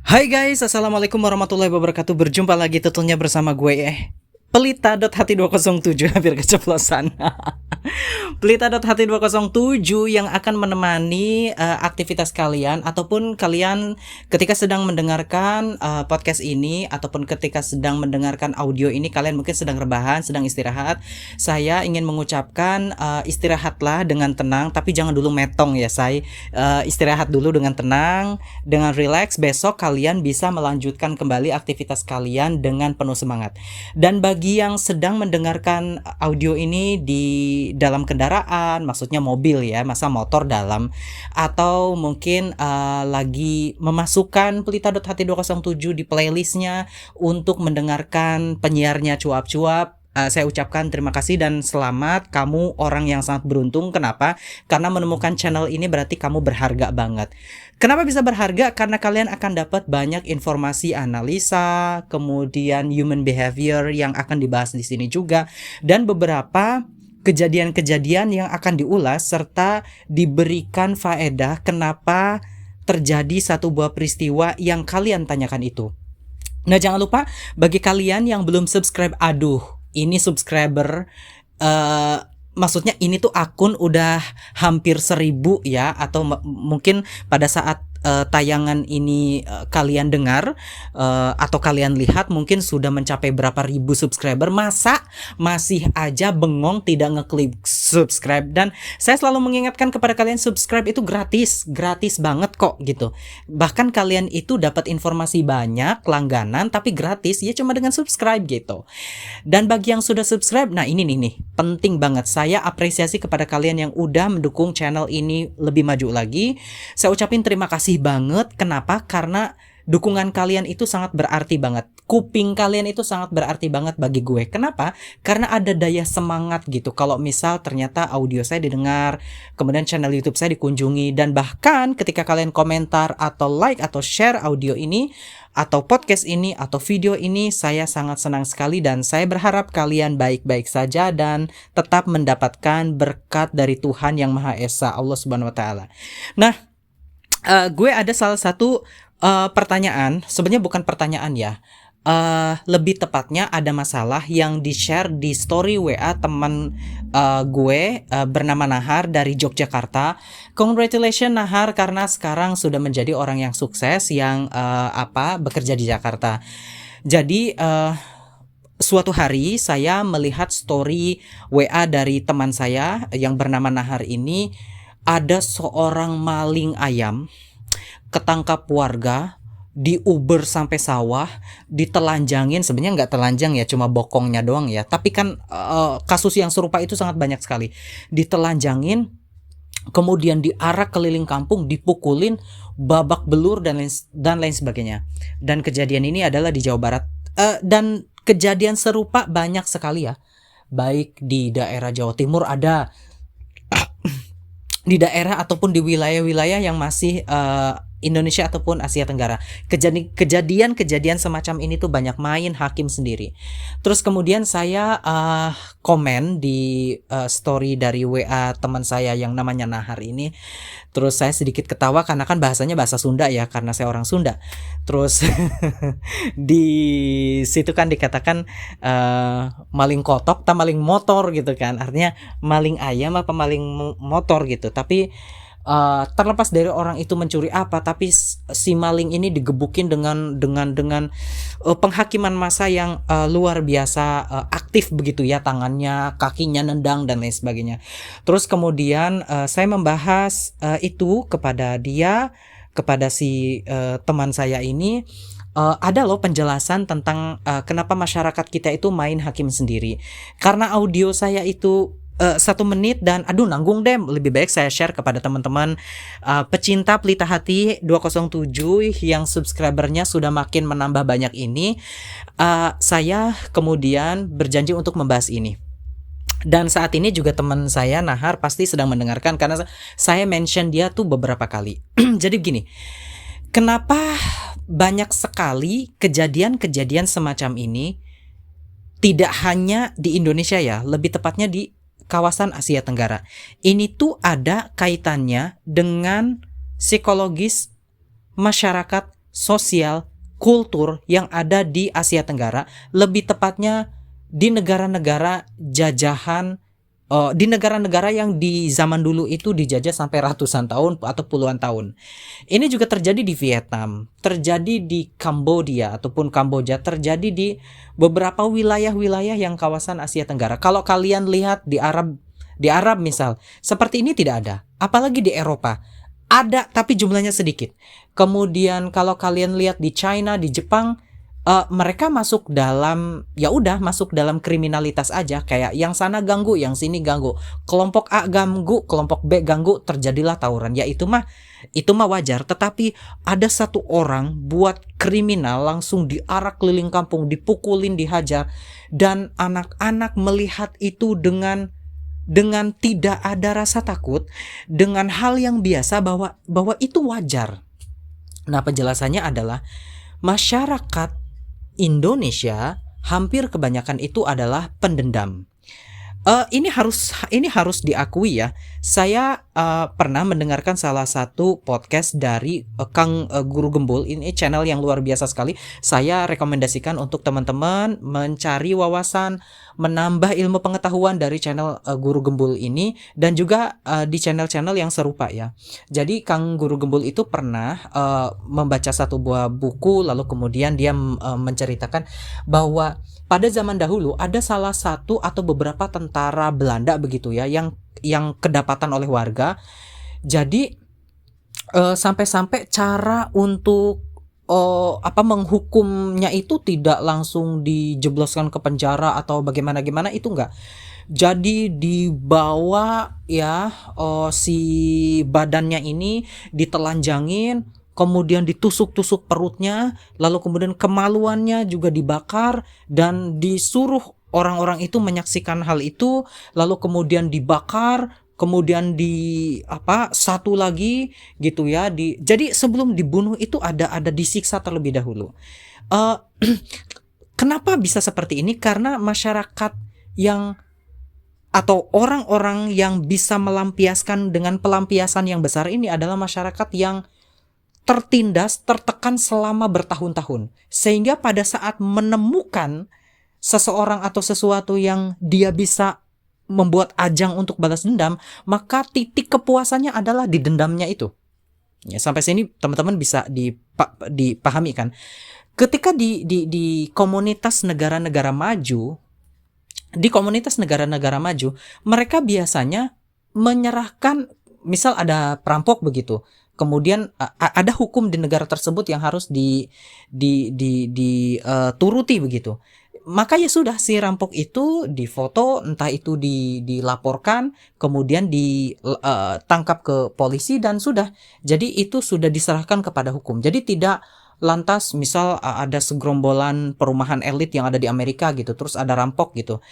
Hai guys, assalamualaikum warahmatullahi wabarakatuh. Berjumpa lagi tentunya bersama gue Pelita.hati207. Hampir keceplosan. Pelita.hati207 yang akan menemani aktivitas kalian ataupun kalian ketika sedang mendengarkan podcast ini ataupun ketika sedang mendengarkan audio ini, kalian mungkin sedang rebahan, sedang istirahat. Saya ingin mengucapkan istirahatlah dengan tenang, tapi jangan dulu metong ya, saya istirahat dulu dengan tenang, dengan relax. Besok kalian bisa melanjutkan kembali aktivitas kalian dengan penuh semangat. Dan bagi yang sedang mendengarkan audio ini di dalam kendaraan, maksudnya mobil ya, masa motor dalam, atau mungkin lagi memasukkan Pelita.hati207 di playlistnya untuk mendengarkan penyiarnya cuap-cuap, saya ucapkan terima kasih dan selamat. Kamu orang yang sangat beruntung. Kenapa? Karena menemukan channel ini berarti kamu berharga banget. Kenapa bisa berharga? Karena kalian akan dapat banyak informasi analisa, kemudian human behavior yang akan dibahas di sini juga, dan beberapa kejadian-kejadian yang akan diulas serta diberikan faedah kenapa terjadi satu buah peristiwa yang kalian tanyakan itu. Nah, jangan lupa bagi kalian yang belum subscribe, aduh, ini subscriber maksudnya ini tuh akun udah hampir 1.000 ya, atau mungkin pada saat tayangan ini kalian dengar atau kalian lihat mungkin sudah mencapai berapa ribu subscriber. Masa masih aja bengong tidak ngeklik subscribe? Dan saya selalu mengingatkan kepada kalian, subscribe itu gratis banget kok gitu. Bahkan kalian itu dapat informasi banyak langganan tapi gratis ya, cuma dengan subscribe gitu. Dan bagi yang sudah subscribe, nah ini nih penting banget. Saya apresiasi kepada kalian yang udah mendukung channel ini lebih maju lagi. Saya ucapin terima kasih banget. Kenapa? Karena dukungan kalian itu sangat berarti banget. Kuping kalian itu sangat berarti banget bagi gue. Kenapa? Karena ada daya semangat gitu. Kalau misal ternyata audio saya didengar, kemudian channel YouTube saya dikunjungi, dan bahkan ketika kalian komentar atau like atau share audio ini atau podcast ini atau video ini, saya sangat senang sekali dan saya berharap kalian baik-baik saja dan tetap mendapatkan berkat dari Tuhan Yang Maha Esa, Allah Subhanahu wa taala. Nah, gue ada salah satu pertanyaan, sebenarnya bukan pertanyaan ya, lebih tepatnya ada masalah yang di-share di story WA teman gue bernama Nahar dari Yogyakarta. Congratulations Nahar, karena sekarang sudah menjadi orang yang sukses yang bekerja di Jakarta. Jadi suatu hari saya melihat story WA dari teman saya yang bernama Nahar ini, ada seorang maling ayam ketangkap warga, di Uber sampai sawah, ditelanjangin. Sebenarnya nggak telanjang ya, cuma bokongnya doang ya, tapi kan kasus yang serupa itu sangat banyak sekali. Ditelanjangin, kemudian diarak keliling kampung, dipukulin, babak belur dan lain sebagainya. Dan kejadian ini adalah di Jawa Barat, dan kejadian serupa banyak sekali ya, baik di daerah Jawa Timur ada, di daerah ataupun di wilayah-wilayah yang masih Indonesia ataupun Asia Tenggara. Kejadian semacam ini tuh banyak main hakim sendiri. Terus kemudian saya komen di story dari WA teman saya yang namanya Nahar ini. Terus saya sedikit ketawa karena kan bahasanya bahasa Sunda ya, karena saya orang Sunda. Terus di situ kan dikatakan maling kotok tak maling motor gitu kan. Artinya maling ayam apa maling motor gitu. Tapi terlepas dari orang itu mencuri apa, tapi si maling ini digebukin dengan penghakiman massa yang luar biasa aktif begitu ya, tangannya, kakinya nendang dan lain sebagainya. Terus kemudian saya membahas itu kepada dia, kepada si teman saya ini. Ada loh penjelasan tentang kenapa masyarakat kita itu main hakim sendiri. Karena audio saya itu 1 menit dan aduh nanggung deh, lebih baik saya share kepada teman-teman pecinta Pelita Hati 207 yang subscribernya sudah makin menambah banyak ini. Saya kemudian berjanji untuk membahas ini. Dan saat ini juga teman saya Nahar pasti sedang mendengarkan karena saya mention dia tuh beberapa kali. Jadi begini, kenapa banyak sekali kejadian-kejadian semacam ini, tidak hanya di Indonesia ya, lebih tepatnya di kawasan Asia Tenggara. Ini tuh ada kaitannya dengan psikologis masyarakat sosial, kultur yang ada di Asia Tenggara, lebih tepatnya di negara-negara jajahan, di negara-negara yang di zaman dulu itu dijajah sampai ratusan tahun atau puluhan tahun. Ini juga terjadi di Vietnam, terjadi di Kamboja ataupun Kamboja, terjadi di beberapa wilayah-wilayah yang kawasan Asia Tenggara. Kalau kalian lihat di Arab misal, seperti ini tidak ada. Apalagi di Eropa. Ada tapi jumlahnya sedikit. Kemudian kalau kalian lihat di China, di Jepang, mereka masuk dalam kriminalitas aja, kayak yang sana ganggu, yang sini ganggu, kelompok A ganggu, kelompok B ganggu, terjadilah tawuran. Ya itu mah wajar. Tetapi ada satu orang buat kriminal langsung diarak keliling kampung, dipukulin, dihajar, dan anak-anak melihat itu dengan tidak ada rasa takut, dengan hal yang biasa, bahwa itu wajar. Nah, penjelasannya adalah masyarakat Indonesia hampir kebanyakan itu adalah pendendam. Ini harus diakui ya. Saya pernah mendengarkan salah satu podcast dari Kang Guru Gembul. Ini channel yang luar biasa sekali. Saya rekomendasikan untuk teman-teman mencari wawasan, menambah ilmu pengetahuan dari channel Guru Gembul ini, dan juga di channel-channel yang serupa ya. Jadi Kang Guru Gembul itu pernah membaca satu buah buku, lalu kemudian dia menceritakan bahwa pada zaman dahulu ada salah satu atau beberapa tentara Belanda begitu ya, yang kedapatan oleh warga. Jadi sampai-sampai cara untuk menghukumnya itu tidak langsung dijebloskan ke penjara atau bagaimana itu enggak. Jadi dibawa ya, si badannya ini ditelanjangin, kemudian ditusuk-tusuk perutnya, lalu kemudian kemaluannya juga dibakar, dan disuruh orang-orang itu menyaksikan hal itu, lalu kemudian dibakar, kemudian satu lagi gitu ya. Jadi sebelum dibunuh itu ada disiksa terlebih dahulu. Kenapa bisa seperti ini? Karena masyarakat atau orang-orang yang bisa melampiaskan dengan pelampiasan yang besar ini adalah masyarakat yang tertindas, tertekan selama bertahun-tahun, sehingga pada saat menemukan seseorang atau sesuatu yang dia bisa membuat ajang untuk balas dendam, maka titik kepuasannya adalah di dendamnya itu. Ya, sampai sini teman-teman bisa dipahami kan? Ketika di komunitas negara-negara maju, mereka biasanya menyerahkan, misal ada perampok begitu, kemudian ada hukum di negara tersebut yang harus dituruti begitu. Maka ya sudah, si rampok itu difoto, entah itu dilaporkan, kemudian ditangkap ke polisi, dan sudah. Jadi itu sudah diserahkan kepada hukum. Jadi tidak lantas misal ada segerombolan perumahan elit yang ada di Amerika gitu, terus ada rampok gitu,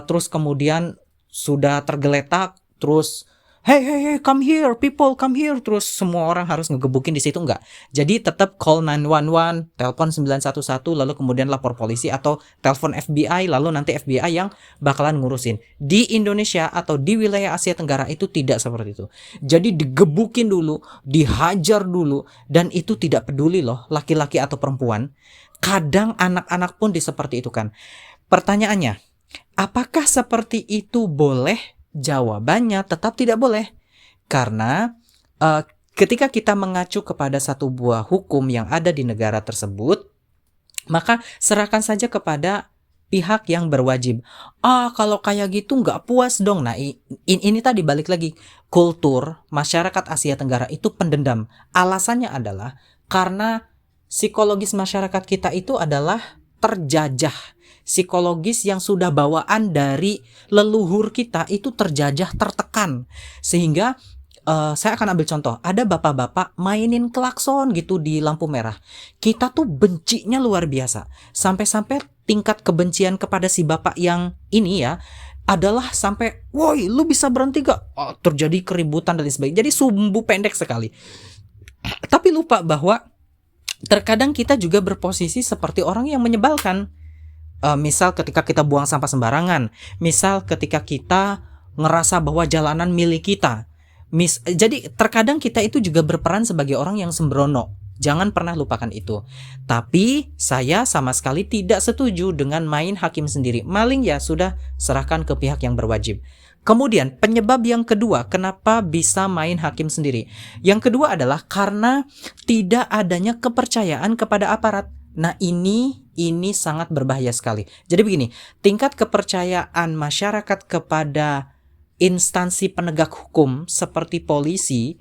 terus kemudian sudah tergeletak, terus hey, come here, people, come here. Terus semua orang harus ngegebukin di situ, enggak. Jadi tetap call 911, telepon 911, lalu kemudian lapor polisi atau telepon FBI, lalu nanti FBI yang bakalan ngurusin. Di Indonesia atau di wilayah Asia Tenggara itu tidak seperti itu. Jadi digebukin dulu, dihajar dulu, dan itu tidak peduli loh laki-laki atau perempuan. Kadang anak-anak pun seperti itu kan. Pertanyaannya, apakah seperti itu boleh? Jawabannya tetap tidak boleh, karena ketika kita mengacu kepada satu buah hukum yang ada di negara tersebut, maka serahkan saja kepada pihak yang berwajib. Kalau kayak gitu nggak puas dong. Nah, ini tadi balik lagi, kultur masyarakat Asia Tenggara itu pendendam. Alasannya adalah karena psikologis masyarakat kita itu adalah terjajah. Psikologis yang sudah bawaan dari leluhur kita itu terjajah, tertekan, sehingga saya akan ambil contoh. Ada bapak-bapak mainin klakson gitu di lampu merah. Kita tuh bencinya luar biasa, sampai-sampai tingkat kebencian kepada si bapak yang ini ya adalah sampai, woi lu bisa berhenti gak? Terjadi keributan dan sebagainya. Jadi sumbu pendek sekali. Tapi lupa bahwa terkadang kita juga berposisi seperti orang yang menyebalkan. Misal ketika kita buang sampah sembarangan, misal ketika kita ngerasa bahwa jalanan milik kita. Jadi terkadang kita itu juga berperan sebagai orang yang sembrono. Jangan pernah lupakan itu. Tapi saya sama sekali tidak setuju dengan main hakim sendiri. Maling ya sudah, serahkan ke pihak yang berwajib. Kemudian penyebab yang kedua kenapa bisa main hakim sendiri. Yang kedua adalah karena tidak adanya kepercayaan kepada aparat. Nah ini sangat berbahaya sekali. Jadi begini, tingkat kepercayaan masyarakat kepada instansi penegak hukum seperti polisi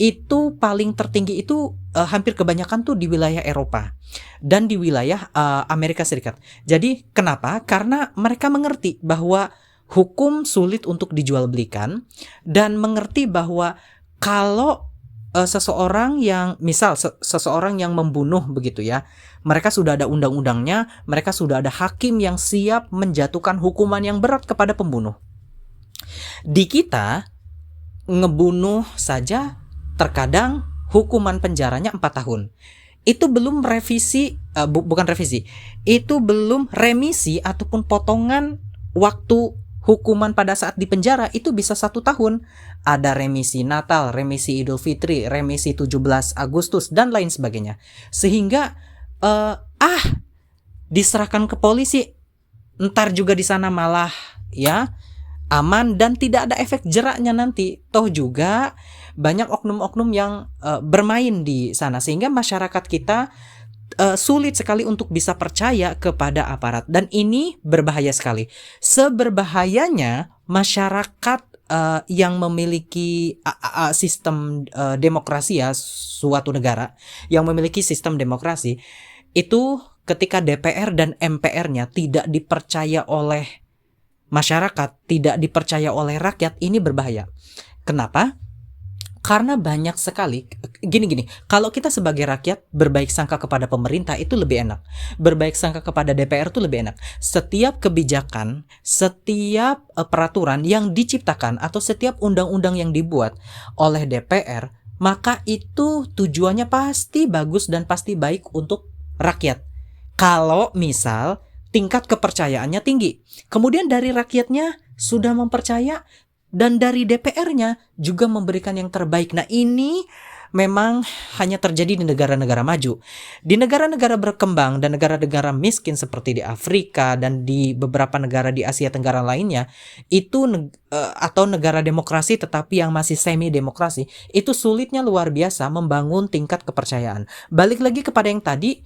itu paling tertinggi itu hampir kebanyakan tuh di wilayah Eropa dan di wilayah Amerika Serikat. Jadi kenapa? Karena mereka mengerti bahwa hukum sulit untuk dijual belikan dan mengerti bahwa kalau seseorang yang misal seseorang yang membunuh begitu ya, mereka sudah ada undang-undangnya, mereka sudah ada hakim yang siap menjatuhkan hukuman yang berat kepada pembunuh. Di kita ngebunuh saja terkadang hukuman penjaranya 4 tahun. Itu belum revisi, bukan revisi, itu belum remisi ataupun potongan waktu hukuman pada saat di penjara itu bisa 1 tahun. Ada remisi Natal, remisi Idul Fitri, remisi 17 Agustus dan lain sebagainya. Sehingga diserahkan ke polisi, ntar juga di sana malah ya aman dan tidak ada efek jeraknya nanti. Toh juga banyak oknum-oknum yang bermain di sana sehingga masyarakat kita sulit sekali untuk bisa percaya kepada aparat dan ini berbahaya sekali. Seberbahayanya masyarakat yang memiliki sistem demokrasi ya, suatu negara yang memiliki sistem demokrasi itu ketika DPR dan MPR-nya tidak dipercaya oleh masyarakat, tidak dipercaya oleh rakyat, ini berbahaya. Kenapa? Karena banyak sekali gini, kalau kita sebagai rakyat berbaik sangka kepada pemerintah itu lebih enak. Berbaik sangka kepada DPR itu lebih enak. Setiap kebijakan, setiap peraturan yang diciptakan atau setiap undang-undang yang dibuat oleh DPR, maka itu tujuannya pasti bagus dan pasti baik untuk rakyat. Kalau misal tingkat kepercayaannya tinggi, kemudian dari rakyatnya sudah mempercaya dan dari DPR-nya juga memberikan yang terbaik. Nah ini memang hanya terjadi di negara-negara maju. Di negara-negara berkembang dan negara-negara miskin seperti di Afrika dan di beberapa negara di Asia Tenggara lainnya, itu atau negara demokrasi tetapi yang masih semi demokrasi, itu sulitnya luar biasa membangun tingkat kepercayaan. Balik lagi kepada yang tadi,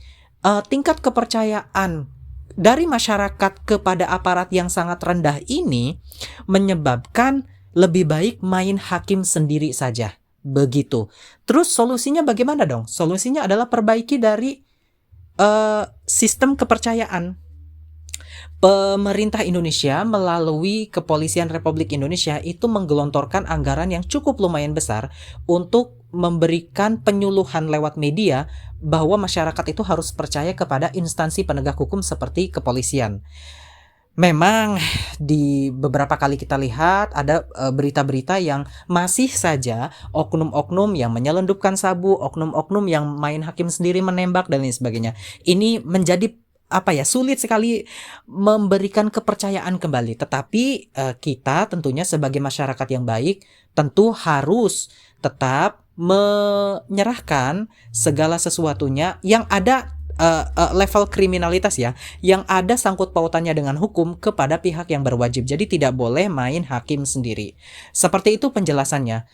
tingkat kepercayaan dari masyarakat kepada aparat yang sangat rendah ini menyebabkan lebih baik main hakim sendiri saja. Begitu. Terus solusinya bagaimana dong? Solusinya adalah perbaiki dari sistem kepercayaan. Pemerintah Indonesia melalui Kepolisian Republik Indonesia itu menggelontorkan anggaran yang cukup lumayan besar untuk memberikan penyuluhan lewat media bahwa masyarakat itu harus percaya kepada instansi penegak hukum seperti kepolisian. Memang di beberapa kali kita lihat ada berita-berita yang masih saja oknum-oknum yang menyelundupkan sabu, oknum-oknum yang main hakim sendiri menembak dan lain sebagainya. Ini menjadi sulit sekali memberikan kepercayaan kembali. Tetapi kita tentunya sebagai masyarakat yang baik tentu harus tetap menyerahkan segala sesuatunya yang ada level kriminalitas ya, yang ada sangkut pautannya dengan hukum kepada pihak yang berwajib. Jadi tidak boleh main hakim sendiri. Seperti itu penjelasannya.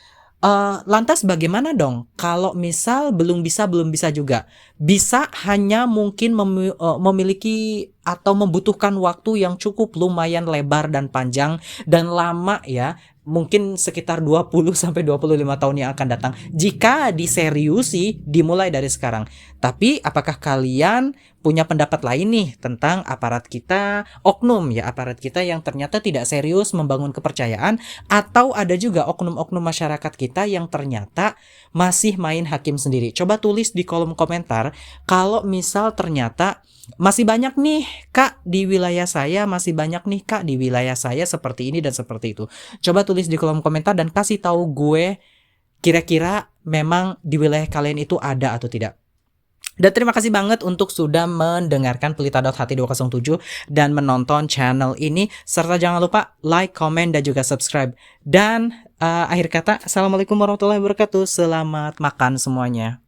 Lantas bagaimana dong kalau misal belum bisa juga? Bisa hanya mungkin memiliki atau membutuhkan waktu yang cukup lumayan lebar dan panjang dan lama ya. Mungkin sekitar 20 sampai 25 tahun yang akan datang jika diseriusi dimulai dari sekarang. Tapi apakah kalian punya pendapat lain nih tentang aparat kita, oknum ya, aparat kita yang ternyata tidak serius membangun kepercayaan, atau ada juga oknum-oknum masyarakat kita yang ternyata masih main hakim sendiri? Coba tulis di kolom komentar kalau misal ternyata masih banyak nih kak di wilayah saya, masih banyak nih kak di wilayah saya seperti ini dan seperti itu. Coba tulis di kolom komentar dan kasih tahu gue kira-kira memang di wilayah kalian itu ada atau tidak. Dan terima kasih banget untuk sudah mendengarkan Pelita.Hati 207 dan menonton channel ini. Serta jangan lupa like, comment, dan juga subscribe. Dan akhir kata, Assalamualaikum warahmatullahi wabarakatuh. Selamat makan semuanya.